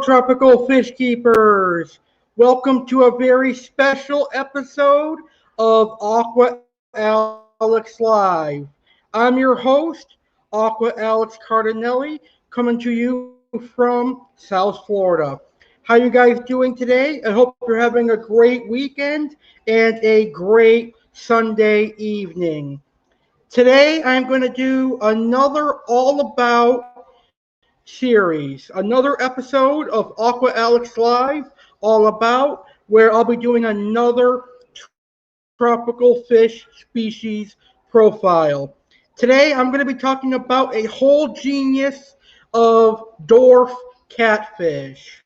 tropical fish keepers. Welcome to a very special episode of Aqua Alex Live. I'm your host, Aqua Alex Cardinale, coming to you from South Florida. How you guys doing today? I hope you're having a great weekend and a great Sunday evening. Today I'm going to do another all about series, another episode of Aqua Alex Live, all about, where I'll be doing another tropical fish species profile. Today I'm going to be talking about a whole genus of dwarf catfish.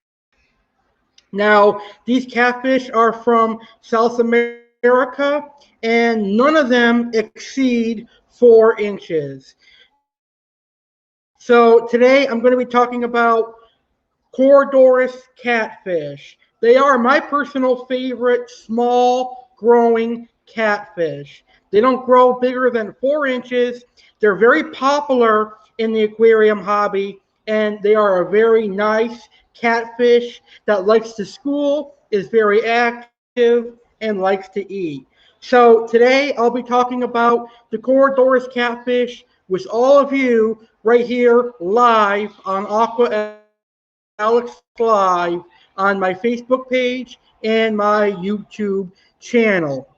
Now, these catfish are from South America, and none of them exceed 4 inches. So today I'm going to be talking about Corydoras catfish. They are my personal favorite small growing catfish. They don't grow bigger than 4 inches. They're very popular in the aquarium hobby, and they are a very nice catfish that likes to school, is very active, and likes to eat. So today I'll be talking about the Corydoras catfish with all of you right here live on Aqua Alex Live on my Facebook page and my YouTube channel.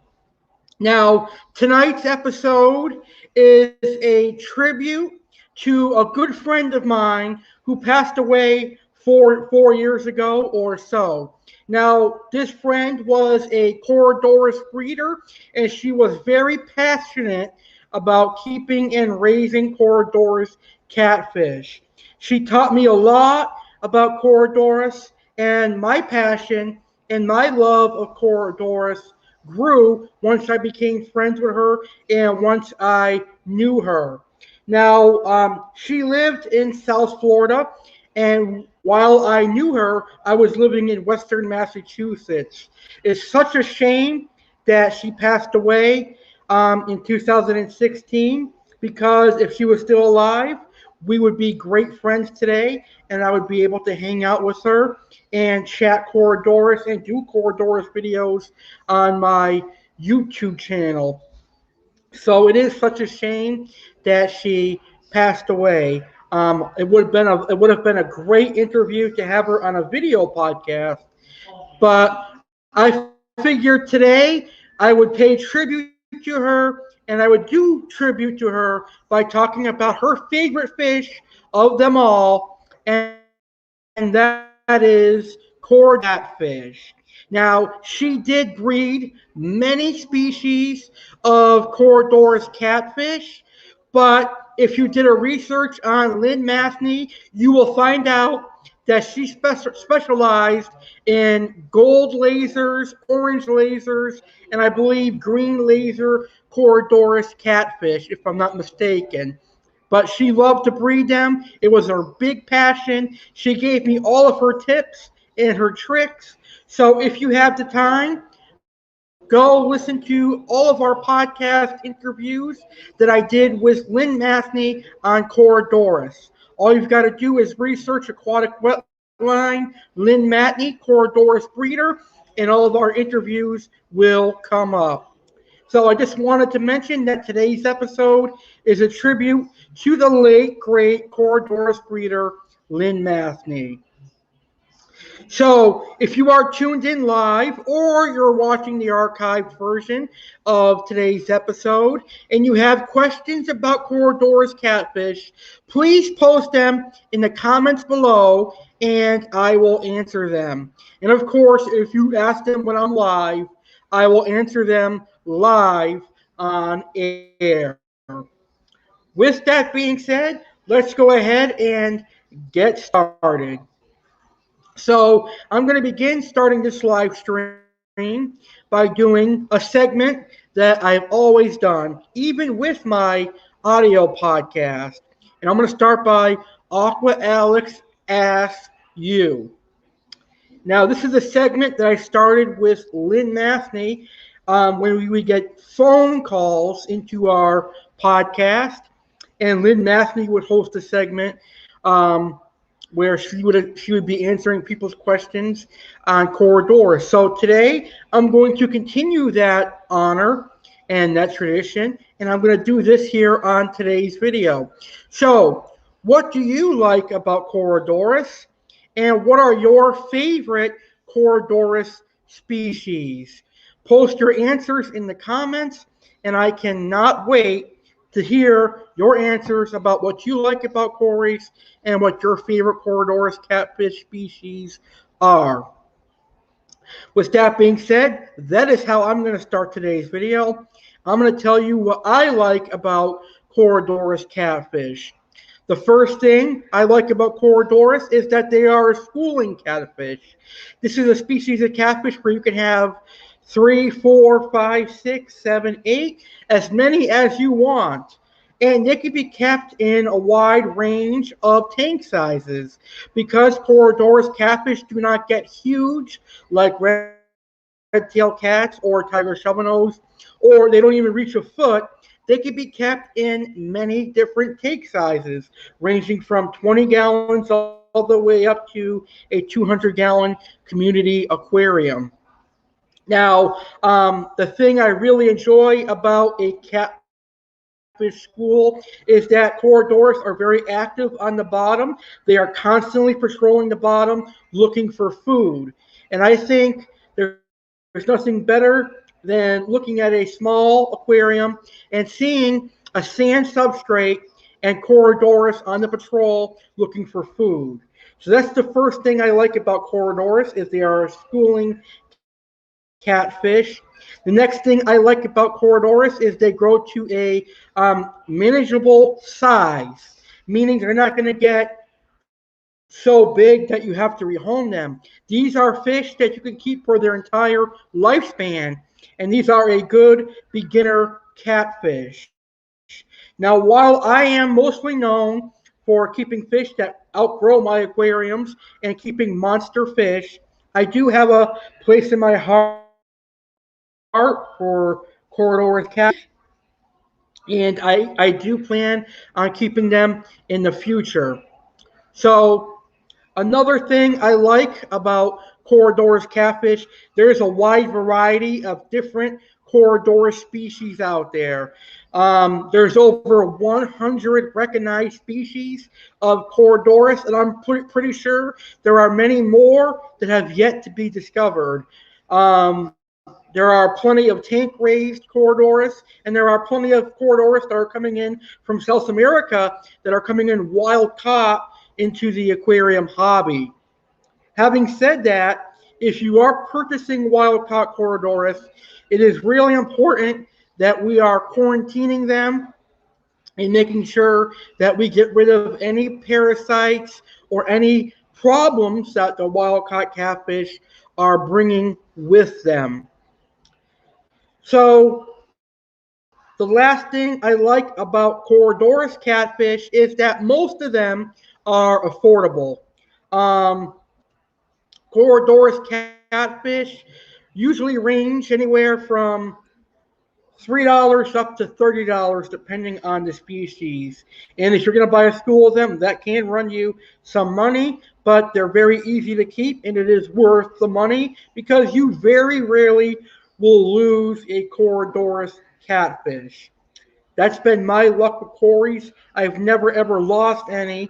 Now, tonight's episode is a tribute to a good friend of mine who passed away four years ago or so. Now, this friend was a Corydoras breeder, and she was very passionate about keeping and raising Corydoras catfish. She taught me a lot about Corydoras, and my passion and my love of Corydoras grew once I became friends with her and once I knew her. Now, she lived in South Florida, and while I knew her, I was living in Western Massachusetts. It's such a shame that she passed away in 2016, because if she was still alive, we would be great friends today, and I would be able to hang out with her and chat Corydoras and do Corydoras videos on my YouTube channel. So it is such a shame that she passed away. It would have been a great interview to have her on a video podcast, but I figured today I would pay tribute to her, and I would do tribute to her by talking about her favorite fish of them all, and that is Corydoras catfish. Now, she did breed many species of Corydoras catfish, but if you did a research on Lynn Mathney, you will find out that she specialized in gold lasers, orange lasers, and I believe green laser Corydoras catfish, if I'm not mistaken. But she loved to breed them. It was her big passion. She gave me all of her tips and her tricks. So if you have the time, go listen to all of our podcast interviews that I did with Lynn Mathney on Corydoras. All you've got to do is research aquatic wetline, Lynn Mathney, Corydoras breeder, and all of our interviews will come up. So I just wanted to mention that today's episode is a tribute to the late, great Corydoras breeder, Lynn Mathney. So if you are tuned in live or you're watching the archived version of today's episode and you have questions about Corydoras catfish, please post them in the comments below and I will answer them. And of course, if you ask them when I'm live, I will answer them live on air. With that being said, let's go ahead and get started. So I'm going to begin starting this live stream by doing a segment that I've always done, even with my audio podcast. And I'm going to start by Aqua Alex Asks You. Now, this is a segment that I started with Lynn Mathney when we get phone calls into our podcast, and Lynn Mathney would host a segment where she would be answering people's questions on Corydoras. So today I'm going to continue that honor and that tradition, and I'm going to do this here on today's video. So, what do you like about Corydoras, and what are your favorite Corydoras species? Post your answers in the comments, and I cannot wait to hear your answers about what you like about Cory's and what your favorite Corydoras catfish species are. With that being said, that is how I'm going to start today's video. I'm going to tell you what I like about Corydoras catfish. The first thing I like about Corydoras is that they are a schooling catfish. This is a species of catfish where you can have 3, 4, 5, 6, 7, 8, as many as you want. And they can be kept in a wide range of tank sizes. Because Corydoras catfish do not get huge like red-tailed cats or tiger shovelnose, or they don't even reach a foot, they can be kept in many different tank sizes, ranging from 20 gallons all the way up to a 200-gallon community aquarium. Now, the thing I really enjoy about a catfish school is that Corydoras are very active on the bottom. They are constantly patrolling the bottom looking for food. And I think there's nothing better than looking at a small aquarium and seeing a sand substrate and Corydoras on the patrol looking for food. So that's the first thing I like about Corydoras, is they are a schooling catfish. The next thing I like about Corydoras is they grow to a manageable size, meaning they're not going to get so big that you have to rehome them. These are fish that you can keep for their entire lifespan, and these are a good beginner catfish. Now, while I am mostly known for keeping fish that outgrow my aquariums and keeping monster fish, I do have a place in my heart for Corydoras catfish, and I do plan on keeping them in the future. So, another thing I like about Corydoras catfish, there's a wide variety of different Corydoras species out there. There's over 100 recognized species of Corydoras, and I'm pretty sure there are many more that have yet to be discovered. There are plenty of tank-raised Corydoras, and there are plenty of Corydoras that are coming in from South America that are coming in wild-caught into the aquarium hobby. Having said that, if you are purchasing wild-caught Corydoras, it is really important that we are quarantining them and making sure that we get rid of any parasites or any problems that the wild-caught catfish are bringing with them. So, the last thing I like about Corydoras catfish is that most of them are affordable. Corydoras catfish usually range anywhere from $3 up to $30 depending on the species. And if you're going to buy a school of them, that can run you some money, but they're very easy to keep, and it is worth the money because you very rarely will lose a Corydoras catfish. That's been my luck with Cory's. I've never ever lost any,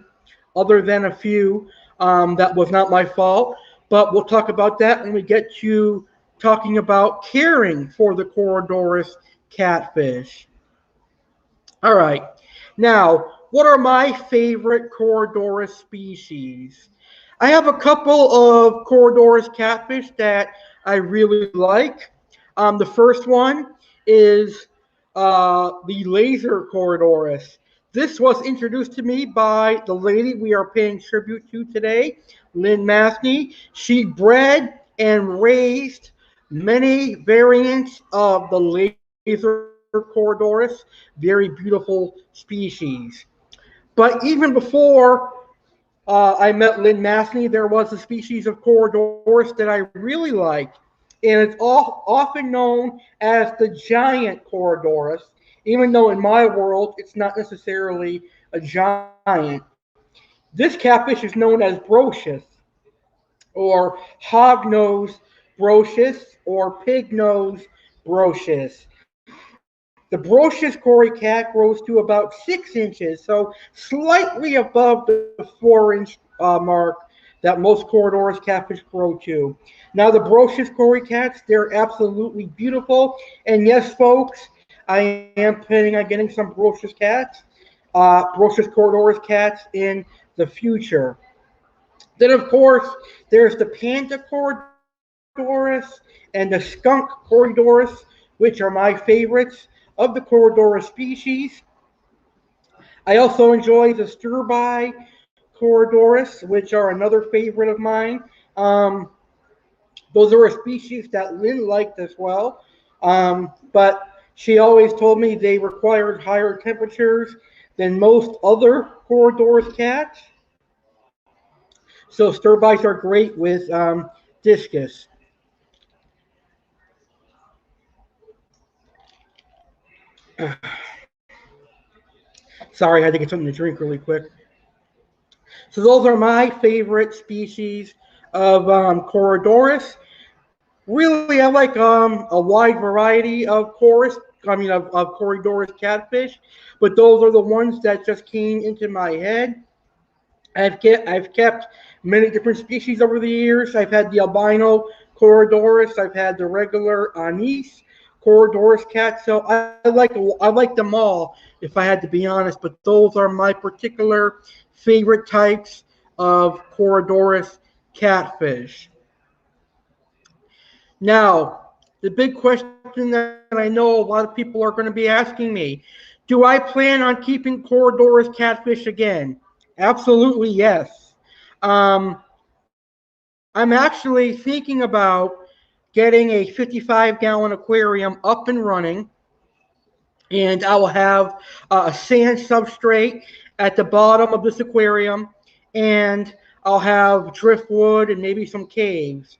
other than a few. That was not my fault. But we'll talk about that when we get to talking about caring for the Corydoras catfish. All right. Now, what are my favorite Corydoras species? I have a couple of Corydoras catfish that I really like. The first one is the laser Corydoras. This was introduced to me by the lady we are paying tribute to today, Lynn Mathney. She bred and raised many variants of the laser Corydoras, very beautiful species. But even before I met Lynn Mathney, there was a species of Corydoras that I really liked, and it's often known as the giant Corydoras, even though in my world it's not necessarily a giant. This catfish is known as brocious, or hognose brocious, or pignose brocious. The brocious Cory cat grows to about 6 inches, so slightly above the 4 inch mark that most Corydoras catfish grow to. Now, the brocious Cory cats, they're absolutely beautiful. And yes, folks, I am planning on getting some brocious cats, brocious Corydoras cats in the future. Then, of course, there's the panda Corydoras and the skunk Corydoras, which are my favorites of the Corydoras species. I also enjoy the Sturbai Corydoras, which are another favorite of mine. Um, those are a species that Lynn liked as well, but she always told me they required higher temperatures than most other Corydoras cats. So Sturbis are great with discus. Sorry, I had to get something to drink really quick. So those are my favorite species of Corydoras. Really, I like a wide variety of of Corydoras catfish, but those are the ones that just came into my head. I've kept many different species over the years. I've had the albino Corydoras. I've had the regular anise Corydoras cat. So I like them all, if I had to be honest. But those are my particular favorite types of Corydoras catfish. Now, the big question that I know a lot of people are going to be asking me: do I plan on keeping Corydoras catfish again? Absolutely, yes. Um, I'm actually thinking about getting a 55-gallon aquarium up and running, and I will have a sand substrate at the bottom of this aquarium, and I'll have driftwood and maybe some caves.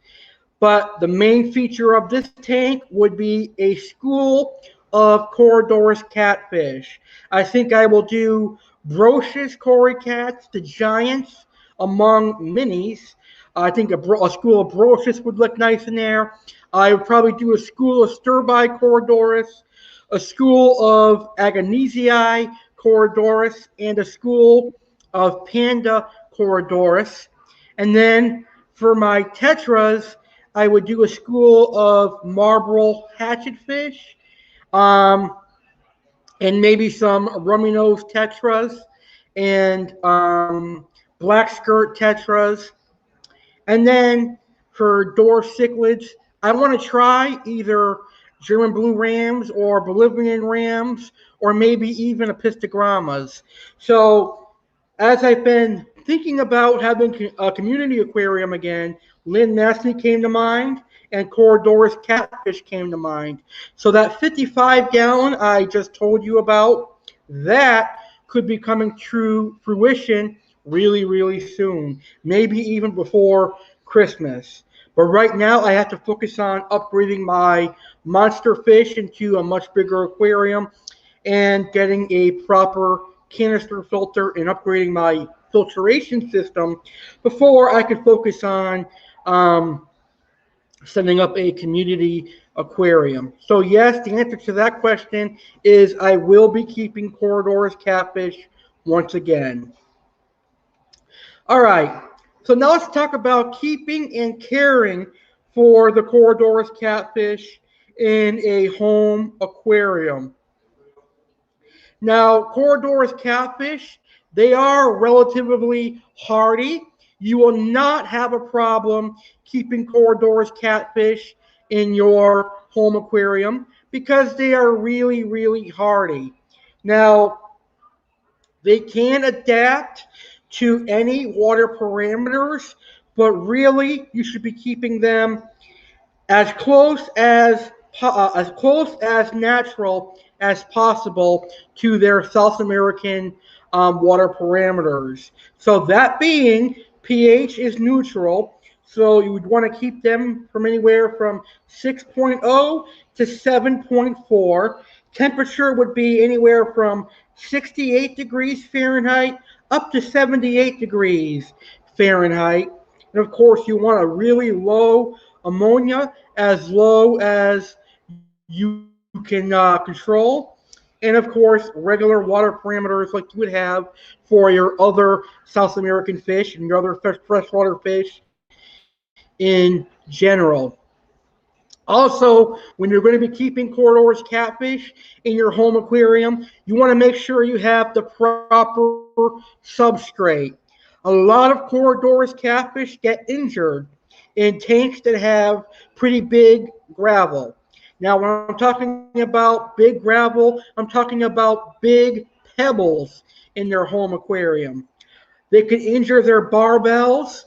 But the main feature of this tank would be a school of Corydoras catfish. I think I will do brocious Cory cats, the giants, among minis. I think a school of brocious would look nice in there. I would probably do a school of Sturbai Corydoras, a school of Agonisii Corydoras, and a school of Panda Corydoras. And then for my tetras, I would do a school of marble hatchetfish, um, and maybe some rummy nose tetras and black skirt tetras. And then for door cichlids, I want to try either German blue rams or Bolivian rams or maybe even epistogrammas. So as I've been thinking about having a community aquarium again, Lynn Mathney came to mind and Corydoras catfish came to mind. So that 55-gallon I just told you about, that could be coming to fruition really, really soon, maybe even before Christmas. But right now, I have to focus on upgrading my monster fish into a much bigger aquarium and getting a proper canister filter and upgrading my filtration system before I could focus on setting up a community aquarium. So yes, the answer to that question is I will be keeping Corydoras catfish once again. All right, so now let's talk about keeping and caring for the Corydoras catfish in a home aquarium. Now, Corydoras catfish, they are relatively hardy. You will not have a problem keeping Corydoras catfish in your home aquarium because they are really, really hardy. Now, they can adapt to any water parameters, but really you should be keeping them as close as natural as possible to their South American water parameters. So that being, pH is neutral, so you would want to keep them from anywhere from 6.0 to 7.4. Temperature would be anywhere from 68 degrees Fahrenheit up to 78 degrees Fahrenheit. And of course, you want a really low ammonia, as low as you can control. And of course, regular water parameters like you would have for your other South American fish and your other freshwater fish in general. Also, when you're going to be keeping Corydoras catfish in your home aquarium, you want to make sure you have the proper substrate. A lot of Corydoras catfish get injured in tanks that have pretty big gravel. Now, when I'm talking about big gravel, I'm talking about big pebbles in their home aquarium. They could injure their barbels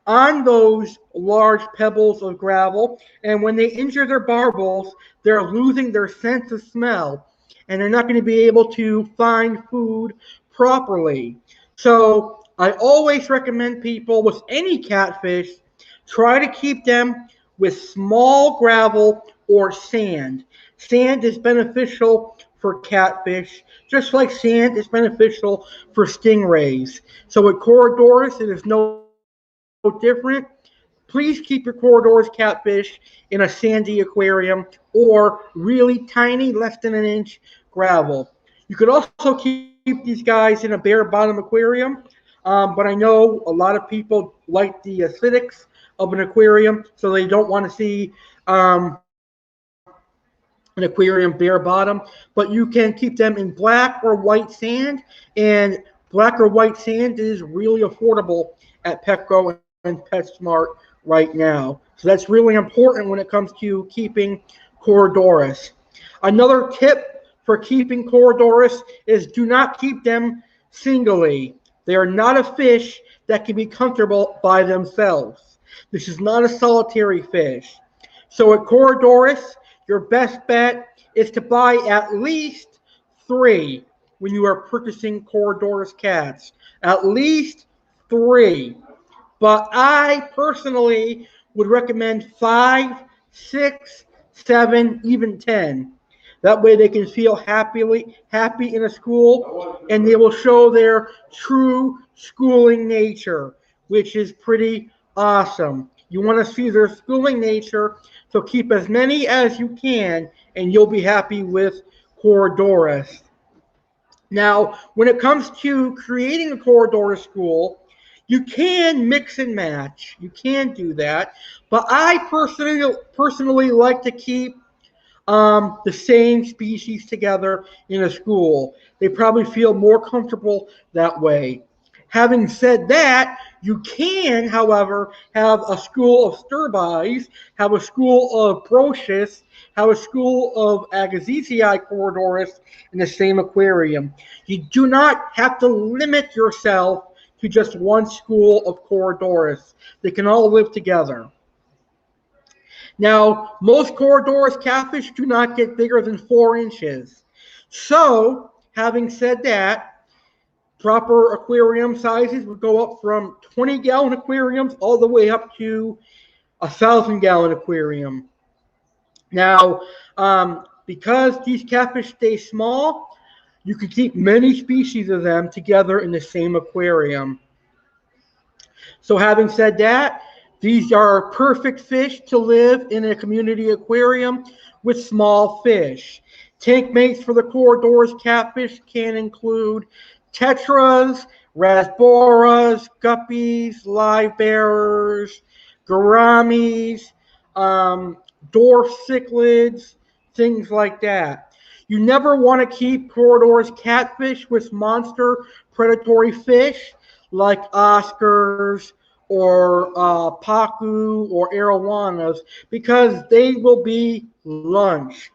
on those large pebbles of gravel. And when they injure their barbels, they're losing their sense of smell. And they're not going to be able to find food properly. So I always recommend people with any catfish, try to keep them with small gravel or sand. Sand is beneficial for catfish, just like sand is beneficial for stingrays. So with Corydoras, it is no different. Please keep your Corydoras catfish in a sandy aquarium or really tiny, less than an inch gravel. You could also keep these guys in a bare bottom aquarium, but I know a lot of people like the aesthetics of an aquarium, so they don't want to see an aquarium bare bottom, but you can keep them in black or white sand, and black or white sand is really affordable at Petco and PetSmart right now. So that's really important when it comes to keeping Corydoras. Another tip for keeping Corydoras is do not keep them singly. They are not a fish that can be comfortable by themselves. This is not a solitary fish. So at Corydoras, your best bet is to buy at least 3 when you are purchasing Corydoras cats. At least 3. But I personally would recommend 5, 6, 7, even 10. That way they can feel happy in a school, and they will show their true schooling nature, which is pretty awesome. You want to see their schooling nature, so keep as many as you can, and you'll be happy with Corydoras. Now, when it comes to creating a Corydoras school, you can mix and match. You can do that, but I personally like to keep the same species together in a school. They probably feel more comfortable that way. Having said that, you can, however, have a school of Sturbis, have a school of Brocius, have a school of Agassizi Corydoras in the same aquarium. You do not have to limit yourself to just one school of Corydoras. They can all live together. Now, most Corydoras catfish do not get bigger than 4 inches. So, having said that, proper aquarium sizes would go up from 20-gallon aquariums all the way up to a 1,000-gallon aquarium. Now, because these catfish stay small, you can keep many species of them together in the same aquarium. So having said that, these are perfect fish to live in a community aquarium with small fish. Tank mates for the Corydoras catfish can include tetras, rasboras, guppies, live bearers, gouramis, dwarf cichlids, things like that. You never want to keep Corydoras catfish with monster predatory fish like Oscars or Pacu or arowanas, because they will be lunch,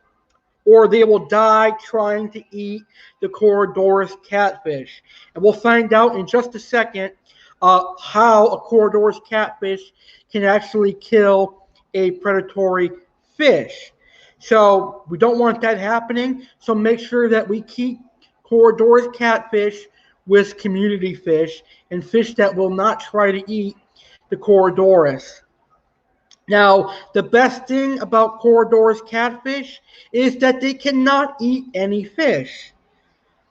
or they will die trying to eat the Corydoras catfish. And we'll find out in just a second how a Corydoras catfish can actually kill a predatory fish. So we don't want that happening. So make sure that we keep Corydoras catfish with community fish and fish that will not try to eat the Corydoras. Now, the best thing about Corydoras catfish is that they cannot eat any fish.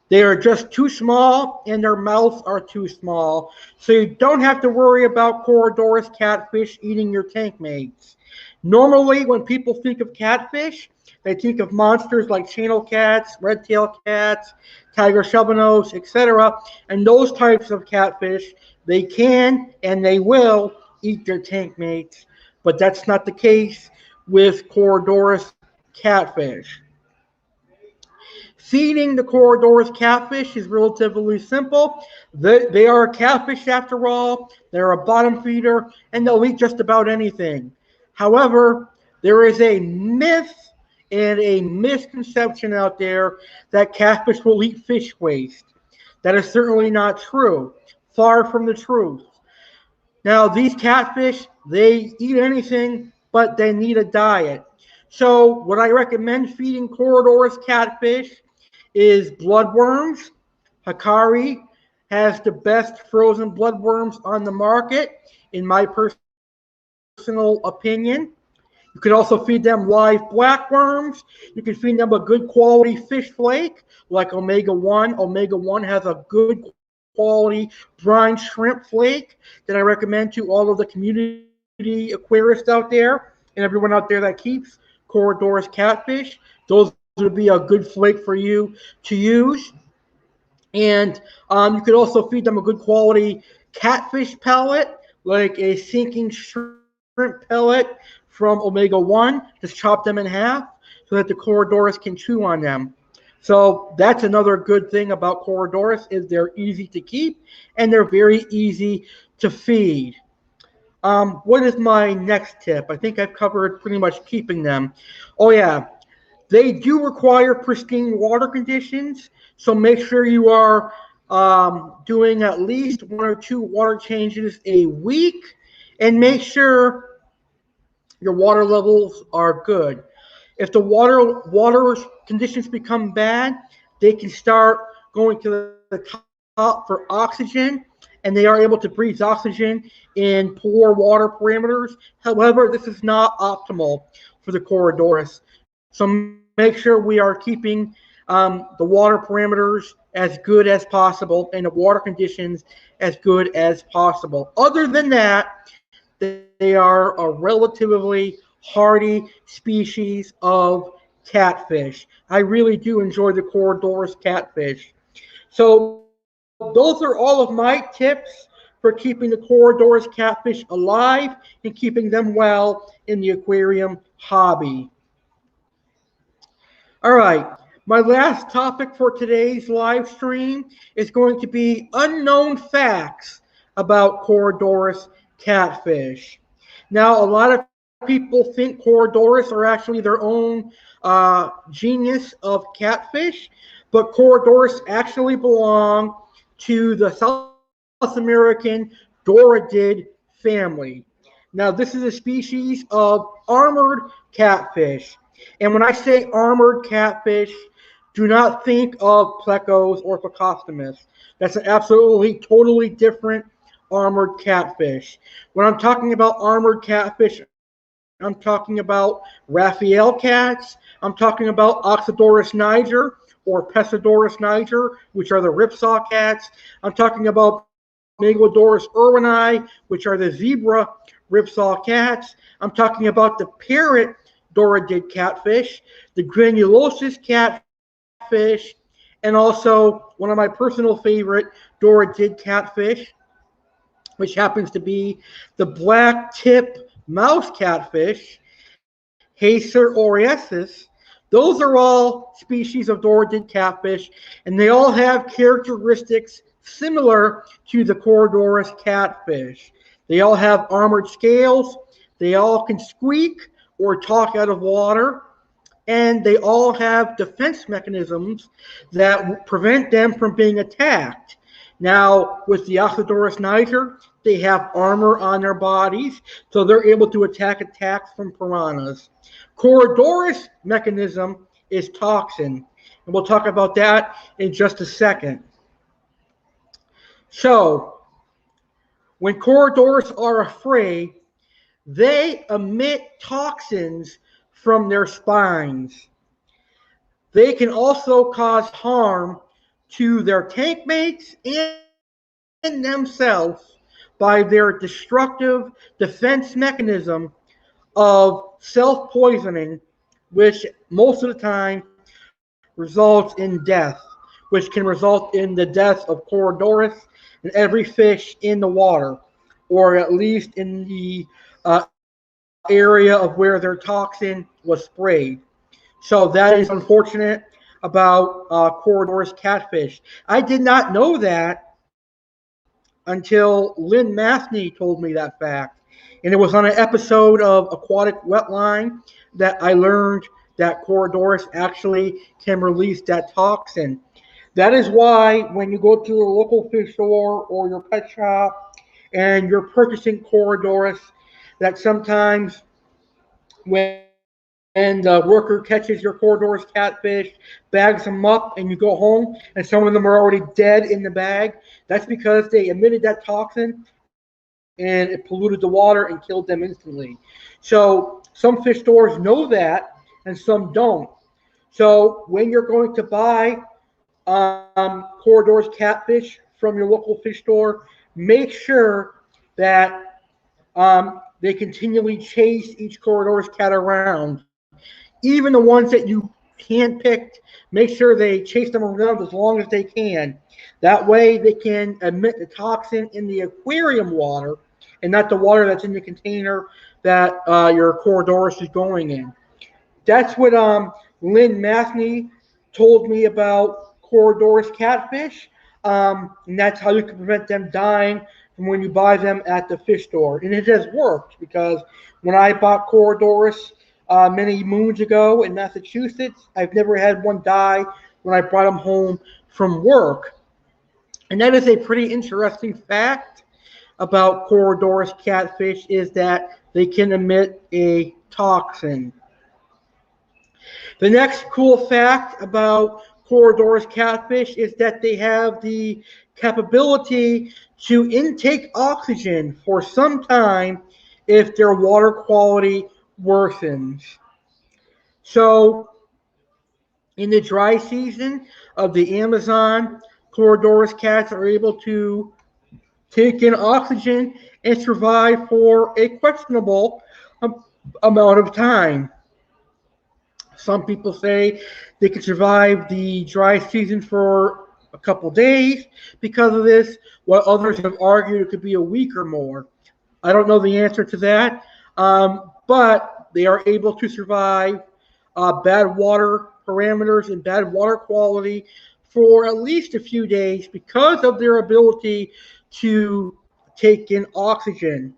They are just too small and their mouths are too small. So you don't have to worry about Corydoras catfish eating your tank mates. Normally, when people think of catfish, they think of monsters like channel cats, red-tailed cats, tiger shovelnose, etc. And those types of catfish, they can and they will eat their tank mates. But that's not the case with Corydoras catfish. Feeding the Corydoras catfish is relatively simple. They are a catfish after all. They're a bottom feeder, and they'll eat just about anything. However, there is a myth and a misconception out there that catfish will eat fish waste. That is certainly not true. Far from the truth. Now, these catfish, they eat anything, but they need a diet. So, what I recommend feeding Corydoras catfish is bloodworms. Hikari has the best frozen bloodworms on the market, in my personal opinion. You can also feed them live blackworms. You can feed them a good quality fish flake like Omega-1. Omega-1 has a good quality brine shrimp flake that I recommend to all of the community aquarists out there and everyone out there that keeps Corydoras catfish. Those would be a good flake for you to use. And you could also feed them a good quality catfish pellet, like a sinking shrimp pellet from Omega-1. Just chop them in half so that the Corydoras can chew on them. So that's another good thing about Corydoras is they're easy to keep and they're very easy to feed. What is my next tip? I think I've covered pretty much keeping them. Oh yeah, they do require pristine water conditions, so make sure you are doing at least 1 or 2 water changes a week, and make sure your water levels are good. If the water conditions become bad, they can start going to the top for oxygen, and they are able to breathe oxygen in poor water parameters. However, this is not optimal for the Corydoras. So make sure we are keeping the water parameters as good as possible and the water conditions as good as possible. Other than that, they are a relatively hardy species of catfish. I really do enjoy the Corydoras catfish. So those are all of my tips for keeping the Corydoras catfish alive and keeping them well in the aquarium hobby. All right, my last topic for today's live stream is going to be unknown facts about Corydoras catfish. Now, a lot of people think Corydoras are actually their own genus of catfish, but Corydoras actually belong to the South American Doradid family. Now, this is a species of armored catfish. And when I say armored catfish, do not think of plecos or Plecostomus. That's an absolutely, totally different armored catfish. When I'm talking about armored catfish, I'm talking about Raphael cats. I'm talking about Oxydorus niger or Pesidorus niger, which are the ripsaw cats. I'm talking about Megalodorus irwini, which are the zebra ripsaw cats. I'm talking about the parrot Doradid catfish, the granulosus catfish, and also one of my personal favorite Doradid catfish, which happens to be the black tip mouse catfish, Hacer oreasis. Those are all species of Doradid catfish, and they all have characteristics similar to the Corydoras catfish. They all have armored scales, they all can squeak or talk out of water, and they all have defense mechanisms that prevent them from being attacked. Now, with the Oxydorus niger, they have armor on their bodies, so they're able to attack attacks from piranhas. Corydoras mechanism is toxin, and we'll talk about that in just a second. So, when Corydoras are afraid, they emit toxins from their spines. They can also cause harm to their tank mates and themselves by their destructive defense mechanism of self-poisoning, which most of the time results in death, which can result in the death of Corydoras and every fish in the water, or at least in the area of where their toxin was sprayed. So that is unfortunate about Corydoras catfish. I did not know that until Lynn Mathney told me that fact. And it was on an episode of Aquatic Wetline that I learned that Corydoras actually can release that toxin. That is why when you go to a local fish store or your pet shop and you're purchasing Corydoras, that sometimes when the worker catches your Corydoras catfish, bags them up, and you go home, and some of them are already dead in the bag, that's because they emitted that toxin and it polluted the water and killed them instantly. So some fish stores know that, and some don't. So when you're going to buy Corydoras catfish from your local fish store, make sure that they continually chase each Corydoras cat around. Even the ones that you handpicked, make sure they chase them around as long as they can. That way they can emit the toxin in the aquarium water and not the water that's in the container that your Corydoras is going in. That's what Lynn Mathney told me about Corydoras catfish, and that's how you can prevent them dying from when you buy them at the fish store. And it has worked, because when I bought Corydoras many moons ago in Massachusetts, I've never had one die when I brought them home from work. And that is a pretty interesting fact about Corydoras catfish, is that they can emit a toxin. The next cool fact about Corydoras catfish is that they have the capability to intake oxygen for some time if their water quality worsens. So in the dry season of the Amazon, Corydoras cats are able to take in oxygen and survive for a questionable amount of time. Some people say they can survive the dry season for a couple days because of this, while others have argued it could be a week or more. I don't know the answer to that, but they are able to survive bad water parameters and bad water quality for at least a few days because of their ability to take in oxygen.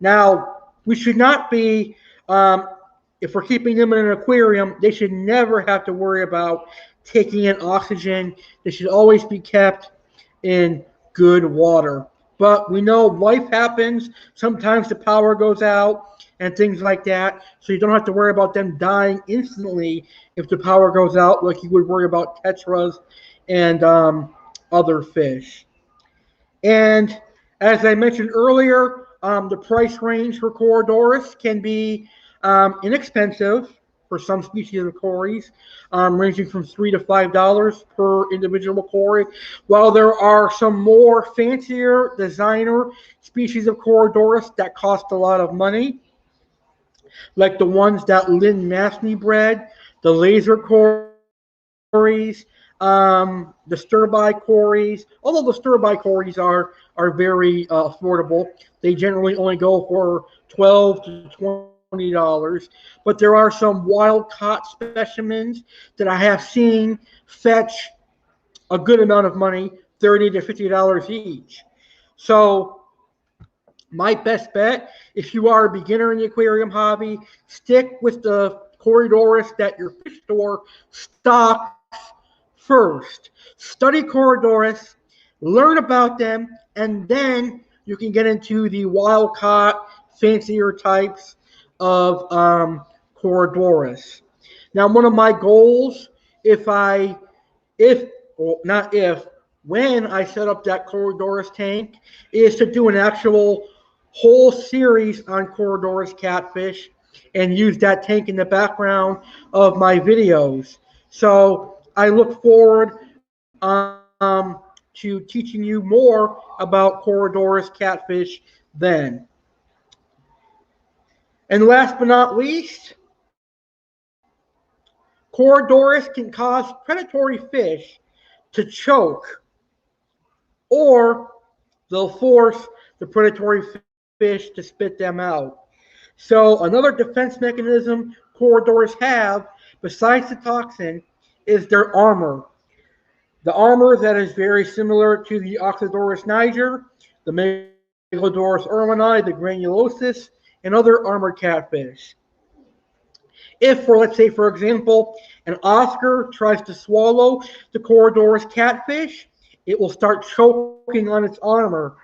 Now, we should not be, if we're keeping them in an aquarium, they should never have to worry about taking in oxygen. They should always be kept in good water. But we know life happens. Sometimes the power goes out and things like that. So you don't have to worry about them dying instantly if the power goes out, like you would worry about tetras and other fish. And as I mentioned earlier, the price range for Corydoras can be inexpensive for some species of Corys, ranging from $3 to $5 per individual Cory, while there are some more fancier designer species of Corydoras that cost a lot of money, like the ones that Lynn Mathney bred, the laser Corys, the stir-by Corys. Although the stir-by Corys are very affordable, they generally only go for $12 to $20. But there are some wild-caught specimens that I have seen fetch a good amount of money, $30 to $50 each. So my best bet, if you are a beginner in the aquarium hobby, stick with the Corydoras that your fish store stocks first. Study Corydoras, learn about them, and then you can get into the wild-caught, fancier types of Corydoras. Now, one of my goals, when I set up that Corydoras tank, is to do an actual whole series on Corydoras catfish and use that tank in the background of my videos. So I look forward to teaching you more about Corydoras catfish then. And last but not least, Corydoras can cause predatory fish to choke, or they'll force the predatory fish to spit them out. So another defense mechanism Corydoras have, besides the toxin, is their armor. The armor that is very similar to the Oxydorus niger, the Megalodorus erlini, the granulosus, and other armored catfish. If, let's say, for example, an Oscar tries to swallow the Corydoras catfish, it will start choking on its armor.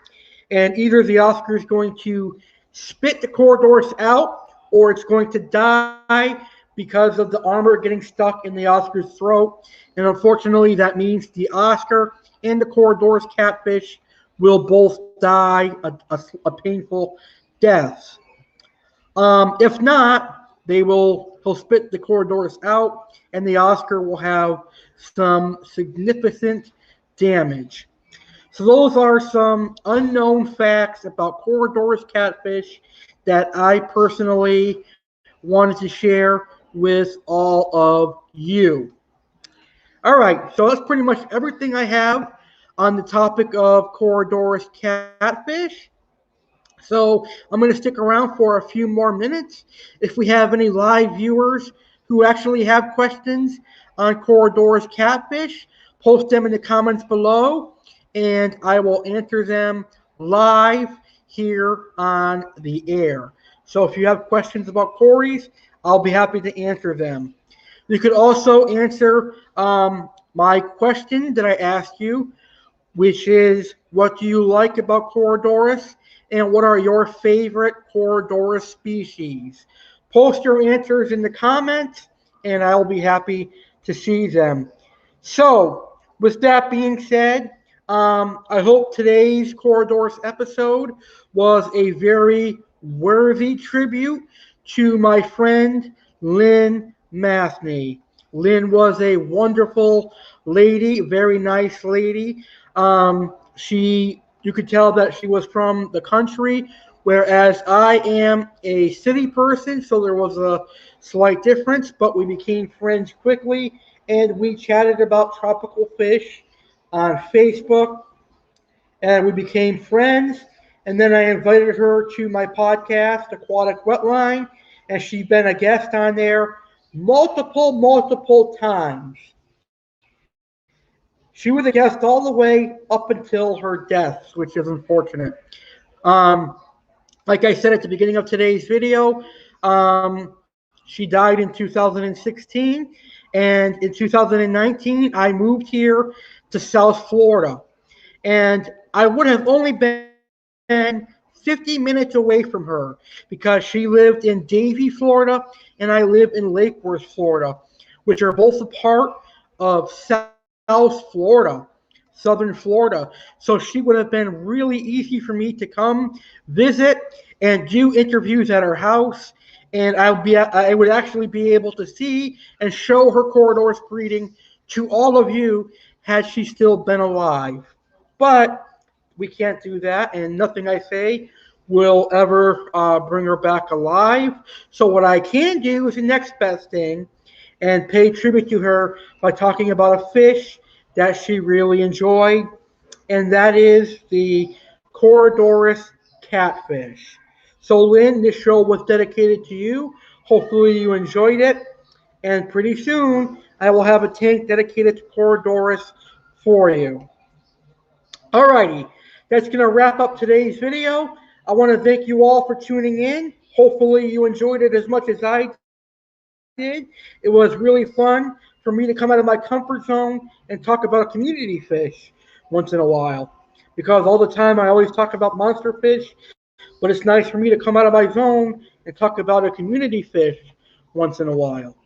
And either the Oscar is going to spit the Corydoras out, or it's going to die because of the armor getting stuck in the Oscar's throat. And unfortunately, that means the Oscar and the Corydoras catfish will both die a painful death. If not, he'll spit the Corydoras out, and the Oscar will have some significant damage. So those are some unknown facts about Corydoras catfish that I personally wanted to share with all of you. All right, so that's pretty much everything I have on the topic of Corydoras catfish. So I'm going to stick around for a few more minutes. If we have any live viewers who actually have questions on Corydoras catfish, post them in the comments below, and I will answer them live here on the air. So if you have questions about Cory's, I'll be happy to answer them. You could also answer my question that I asked you, which is, what do you like about Corydoras, and what are your favorite Corydoras species? Post your answers in the comments, and I'll be happy to see them. So, with that being said, I hope today's Corydoras episode was a very worthy tribute to my friend Lynn Mathney. Lynn was a wonderful lady, very nice lady. You could tell that she was from the country, whereas I am a city person, so there was a slight difference, but we became friends quickly, and we chatted about tropical fish on Facebook, and we became friends. And then I invited her to my podcast, Aquatic Wetline, and she's been a guest on there multiple times. She was a guest all the way up until her death, which is unfortunate. Like I said at the beginning of today's video, she died in 2016, and in 2019, I moved here to South Florida. And I would have only been 50 minutes away from her because she lived in Davie, Florida, and I live in Lake Worth, Florida, which are both a part of South Florida, Southern Florida. So she would have been really easy for me to come visit and do interviews at her house. And I would actually be able to see and show her Corydoras breeding to all of you had she still been alive. But we can't do that, and nothing I say will ever bring her back alive. So what I can do is the next best thing, and pay tribute to her by talking about a fish that she really enjoyed, and that is the Corydoras catfish. So Lynn, this show was dedicated to you. Hopefully you enjoyed it, and pretty soon I will have a tank dedicated to Corydoras for you. Alrighty, that's going to wrap up today's video. I want to thank you all for tuning in. Hopefully you enjoyed it as much as I did. It was really fun for me to come out of my comfort zone and talk about a community fish once in a while. Because all the time I always talk about monster fish, but it's nice for me to come out of my zone and talk about a community fish once in a while.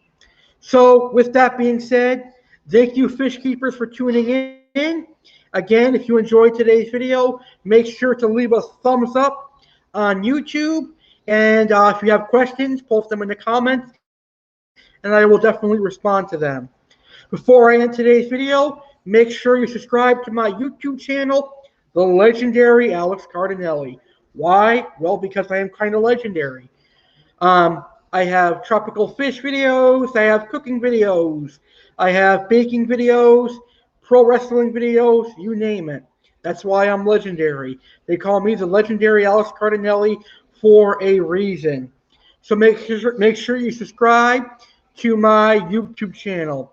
So with that being said, thank you fish keepers for tuning in. Again, if you enjoyed today's video, make sure to leave a thumbs up on YouTube. And if you have questions, post them in the comments, and I will definitely respond to them. Before I end today's video, make sure you subscribe to my YouTube channel, the legendary Alex Cardinale. Why? Well, because I am kind of legendary. I have tropical fish videos, I have cooking videos, I have baking videos, pro wrestling videos, you name it. That's why I'm legendary. They call me the legendary Alex Cardinale for a reason. So make sure you subscribe to my YouTube channel.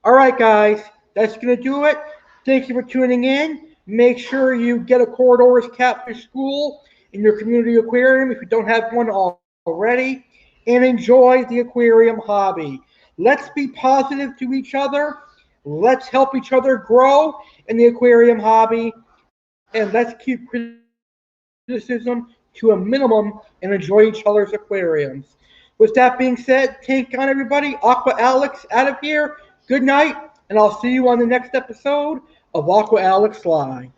All right, guys, that's going to do it. Thank you for tuning in. Make sure you get a Corydoras Catfish School in your community aquarium if you don't have one already, and enjoy the aquarium hobby. Let's be positive to each other. Let's help each other grow in the aquarium hobby, and let's keep criticism to a minimum and enjoy each other's aquariums. With that being said, take on everybody. Aqua Alex out of here. Good night, and I'll see you on the next episode of Aqua Alex Live.